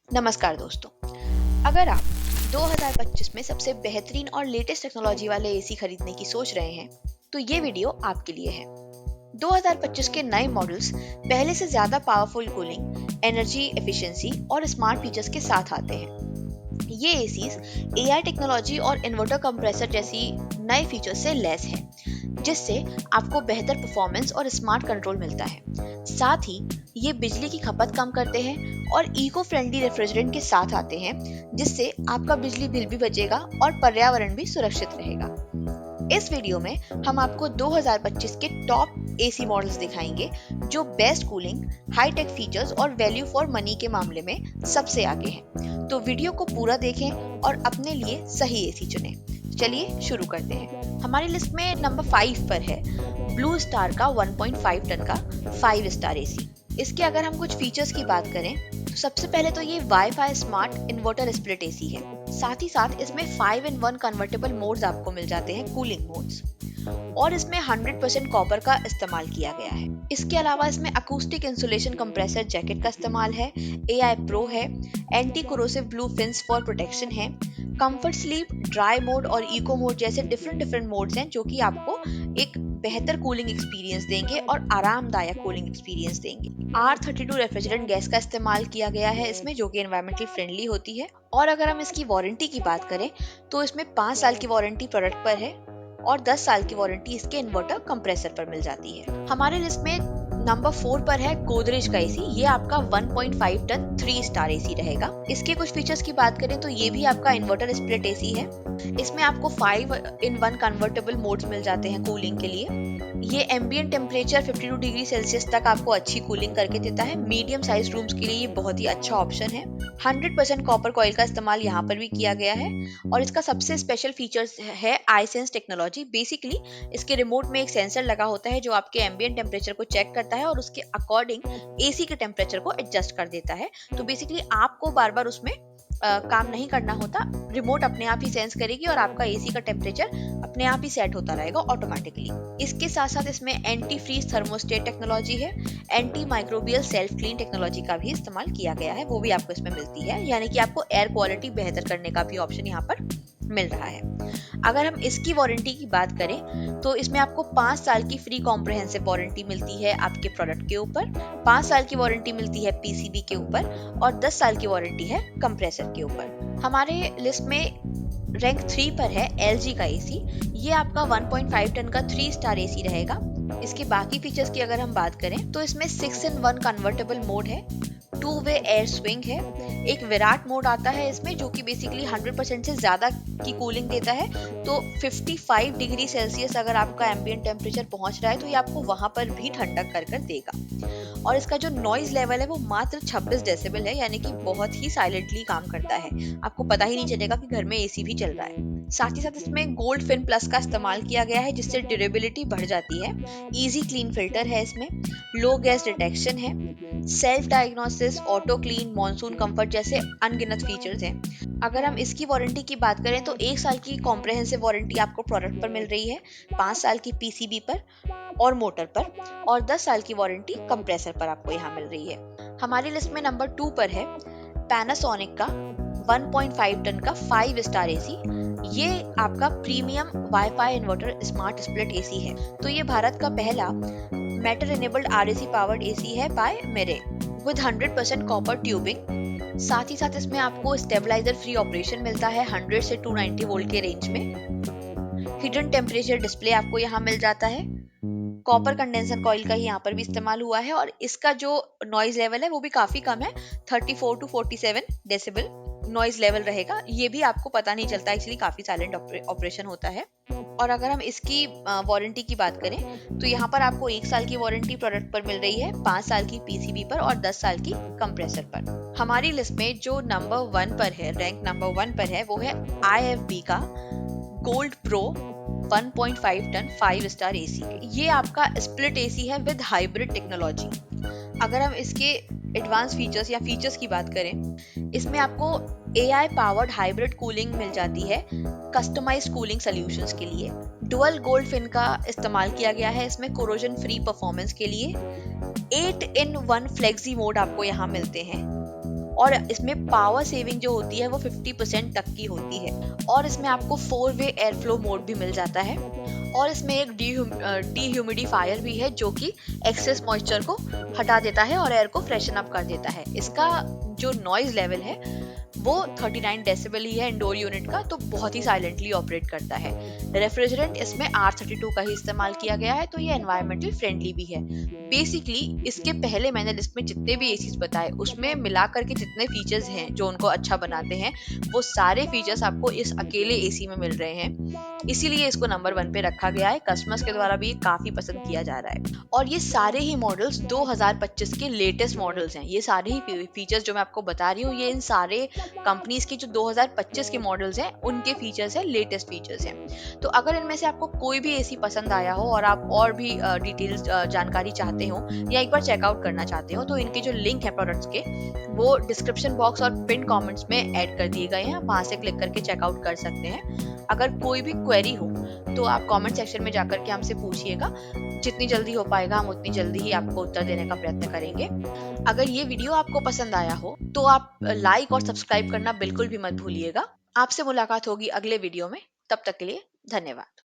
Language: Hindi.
नमस्कार दोस्तों। अगर आप 2025 में सबसे बेहतरीन और लेटेस्ट टेक्नोलॉजी वाले एसी खरीदने की सोच रहे हैं, तो ये वीडियो आपके लिए है। 2025 के नए मॉडल्स पहले से ज्यादा पावरफुल कूलिंग, एनर्जी एफिशिएंसी और स्मार्ट फीचर्स के साथ आते हैं। ये एसीज एआई टेक्नोलॉजी और इन्वर्टर कंप्रेसर जैसी नए फीचर्स से लैस है, जिससे आपको बेहतर परफॉर्मेंस और स्मार्ट कंट्रोल मिलता है। साथ ही ये बिजली की खपत कम करते हैं और इको फ्रेंडली रेफ्रिजरेंट के साथ आते हैं, जिससे आपका बिजली बिल भी बचेगा और पर्यावरण भी सुरक्षित रहेगा। इस वीडियो में हम आपको 2025 के टॉप एसी मॉडल्स दिखाएंगे जो best cooling, high tech features और वैल्यू फॉर मनी के मामले में सबसे आगे हैं। तो वीडियो को पूरा देखें और अपने लिए सही एसी चुनें। चलिए शुरू करते हैं। हमारी लिस्ट में नंबर 5 पर है ब्लू स्टार का 1.5 टन का 5 स्टार एसी। इसके अगर हम कुछ फीचर्स की बात करें तो सबसे पहले तो ये wifi smart inverter split AC है। साथ ही साथ इसमें 5-in-1 कन्वर्टेबल मोड्स आपको मिल जाते हैं, कूलिंग मोड्स, और इसमें 100% कॉपर का इस्तेमाल किया गया है। इसके अलावा इसमें अकूस्टिक इंसुलेशन कंप्रेसर जैकेट का इस्तेमाल है, AI प्रो है, anti corrosive blue fins for protection है, कंफर्ट स्लीप, ड्राई मोड और इको मोड जैसे डिफरेंट मोड्स हैं जो कि आपको एक बेहतर कूलिंग एक्सपीरियंस देंगे और आरामदायक कूलिंग एक्सपीरियंस देंगे। R32 रेफ्रिजरेंट गैस का इस्तेमाल किया गया है इसमें, जो कि एनवायरमेंटली फ्रेंडली होती है। और अगर हम इसकी वारंटी की बात करें तो इसमें 5 साल की वारंटी प्रोडक्ट पर है और 10 साल की वारंटी इसके इन्वर्टर कंप्रेसर पर मिल जाती है। हमारे लिस्ट में नंबर 4 पर है गोदरेज का एसी। ये आपका 1.5 टन 3 स्टार एसी रहेगा। इसके कुछ फीचर्स की बात करें तो ये भी आपका इन्वर्टर स्प्लिट एसी है। इसमें आपको 5-in-1 कन्वर्टेबल मोड्स मिल जाते हैं कूलिंग के लिए। ये एम्बिएंट टेम्परेचर 52 डिग्री सेल्सियस तक आपको अच्छी कूलिंग करके देता है। मीडियम साइज रूम्स के लिए ये बहुत ही अच्छा ऑप्शन है। 100% कॉपर कॉइल का इस्तेमाल यहाँ पर भी किया गया है और इसका सबसे स्पेशल फीचर्स है iSense टेक्नोलॉजी। बेसिकली इसके रिमोट में एक सेंसर लगा होता है जो आपके एम्बिएंट टेम्परेचर को चेक करता है और उसके अकॉर्डिंग एसी के टेम्परेचर को एडजस्ट कर देता है। तो बेसिकली आपको बार बार उसमें काम नहीं करना होता, रिमोट अपने आप ही सेंस करेगी और आपका एसी का टेम्परेचर अपने आप ही सेट होता रहेगा ऑटोमेटिकली। इसके साथ साथ इसमें एंटी फ्रीज थर्मोस्टेट टेक्नोलॉजी है, anti microbial self clean technology का भी इस्तेमाल किया गया है, वो भी आपको इसमें मिलती है, यानी कि आपको एयर क्वालिटी बेहतर करने का भी ऑप्शन यहाँ पर मिल रहा है। अगर हम इसकी वारंटी की बात करें तो इसमें आपको 5 साल की फ्री कॉम्प्रिहेंसिव वारंटी मिलती है आपके प्रोडक्ट के ऊपर, 5 साल की वारंटी मिलती है पीसीबी के ऊपर और 10 साल की वारंटी है कंप्रेसर के ऊपर। हमारे लिस्ट में रैंक 3 पर है LG का एसी। ये आपका 1.5 टन का 3 स्टार एसी रहेगा। इसके बाकी फीचर्स की अगर हम बात करें तो इसमें 6-in-1 कन्वर्टेबल मोड है, 2-वे एयर स्विंग है, एक विराट मोड आता है इसमें जो कि बेसिकली 100% से ज्यादा की कूलिंग देता है। तो 55 डिग्री सेल्सियस अगर आपका एम्बिएंट टेम्परेचर पहुंच रहा है तो ये आपको वहां पर भी ठंडक कर देगा। और इसका जो नॉइज लेवल है वो मात्र 26 डेसिबल है, यानी कि बहुत ही साइलेंटली काम करता है, आपको पता ही नहीं चलेगा कि घर में एसी भी चल रहा है। साथ ही साथ इसमें गोल्ड फिन प्लस का इस्तेमाल किया गया है जिससे ड्यूरेबिलिटी बढ़ जाती है। इजी क्लीन फिल्टर है इसमें, लो गैस डिटेक्शन है, self diagnosis, auto clean, monsoon comfort जैसे अनगिनत फीचर्स हैं। अगर हम इसकी वारंटी की बात करें तो 1 साल की कॉम्प्रिहेंसिव वारंटी आपको प्रोडक्ट पर मिल रही है, 5 साल की पीसीबी पर और मोटर पर, और 10 साल की वारंटी कंप्रेसर पर आपको यहाँ मिल रही है। हमारी लिस्ट में नंबर 2 पर है पैनासोनिक का 1.5 टन का 5 स्टार एसी। ये आपका premium wifi inverter smart split AC है। तो ये भारत का पहला metal enabled RAC powered AC है बाय मेरे विद 100% कॉपर ट्यूबिंग। साथ ही साथ इसमें आपको स्टेबलाइजर फ्री ऑपरेशन मिलता है 100 से 290 वोल्ट के रेंज में। हिडन टेम्परेचर डिस्प्ले आपको यहाँ मिल जाता है। कॉपर कंडेंसर कॉइल का ही यहाँ पर भी इस्तेमाल हुआ है और इसका जो नॉइज लेवल है वो भी काफी कम है, 34 to 47 डेसिबल नॉइज लेवल रहेगा। ये भी आपको पता नहीं चलता, एक्चुअली काफी साइलेंट ऑपरेशन होता है। और अगर हम इसकी वारंटी की बात करें तो यहाँ पर आपको 1 साल की वारंटी प्रोडक्ट पर मिल रही है, 5 साल की पीसीबी पर और 10 साल की कंप्रेसर पर। हमारी लिस्ट में जो नंबर 1 पर है, रैंक नंबर 1 पर है, वो है IFB का Gold Pro 1.5 ton 5 star AC. ये आपका स्प्लिट एसी है विद हाइब्रिड टेक्नोलॉजी। अगर हम इसके एडवांस फीचर्स या फीचर्स की बात करें, इसमें आपको AI पावर्ड हाइब्रिड कूलिंग मिल जाती है कस्टमाइज्ड कूलिंग सॉल्यूशंस के लिए। डुअल गोल्ड फिन का इस्तेमाल किया गया है इसमें कोरोजन फ्री परफॉर्मेंस के लिए। 8-in-1 फ्लेक्सी मोड आपको यहाँ मिलते हैं। और इसमें पावर सेविंग जो होती है वो 50% तक की होती है। और इसमें आपको 4-वे एयर फ्लो मोड भी मिल जाता है। और इसमें एक डीह्यूमिडिफायर भी है जो कि एक्सेस मॉइस्चर को हटा देता है और एयर को फ्रेशन अप कर देता है। इसका जो नॉइज लेवल है वो 39 डेसिबल ही है इंडोर यूनिट का, तो बहुत ही साइलेंटली ऑपरेट करता है। रेफ्रिजरेंट इसमें R32 का ही इस्तेमाल किया गया है, तो ये एनवायरमेंटल फ्रेंडली भी है। बेसिकली इसके पहले मैंने लिस्ट में जितने भी एसीज बताए उसमें मिला करके जितने फीचर्स हैं जो उनको अच्छा बनाते हैं, वो सारे फीचर्स आपको इस अकेले एसी में मिल रहे हैं। इसीलिए इसको नंबर 1 पे रखा गया है। कस्टमर्स के द्वारा भी काफी पसंद किया जा रहा है। और ये सारे ही मॉडल्स 2025 के लेटेस्ट मॉडल्स हैं। ये सारे ही फीचर्स जो मैं आपको बता रही हूँ, ये इन सारे कंपनीज के जो 2025 के मॉडल्स हैं उनके फीचर्स हैं, लेटेस्ट फीचर्स हैं। तो अगर इनमें से आपको कोई भी एसी पसंद आया हो और आप और भी डिटेल्स जानकारी चाहते हो या एक बार चेकआउट करना चाहते हो, तो इनके जो लिंक है प्रोडक्ट्स के वो डिस्क्रिप्शन बॉक्स और पिन कमेंट्स में ऐड कर दिए गए हैं। वहां से क्लिक करके चेकआउट कर सकते हैं। अगर कोई भी क्वेरी हो तो आप कमेंट सेक्शन में जाकर के हमसे पूछिएगा। जितनी जल्दी हो पाएगा हम उतनी जल्दी ही आपको उत्तर देने का प्रयत्न करेंगे। अगर ये वीडियो आपको पसंद आया हो तो आप लाइक और सब्सक्राइब करना बिल्कुल भी मत भूलिएगा। आपसे मुलाकात होगी अगले वीडियो में। तब तक के लिए धन्यवाद।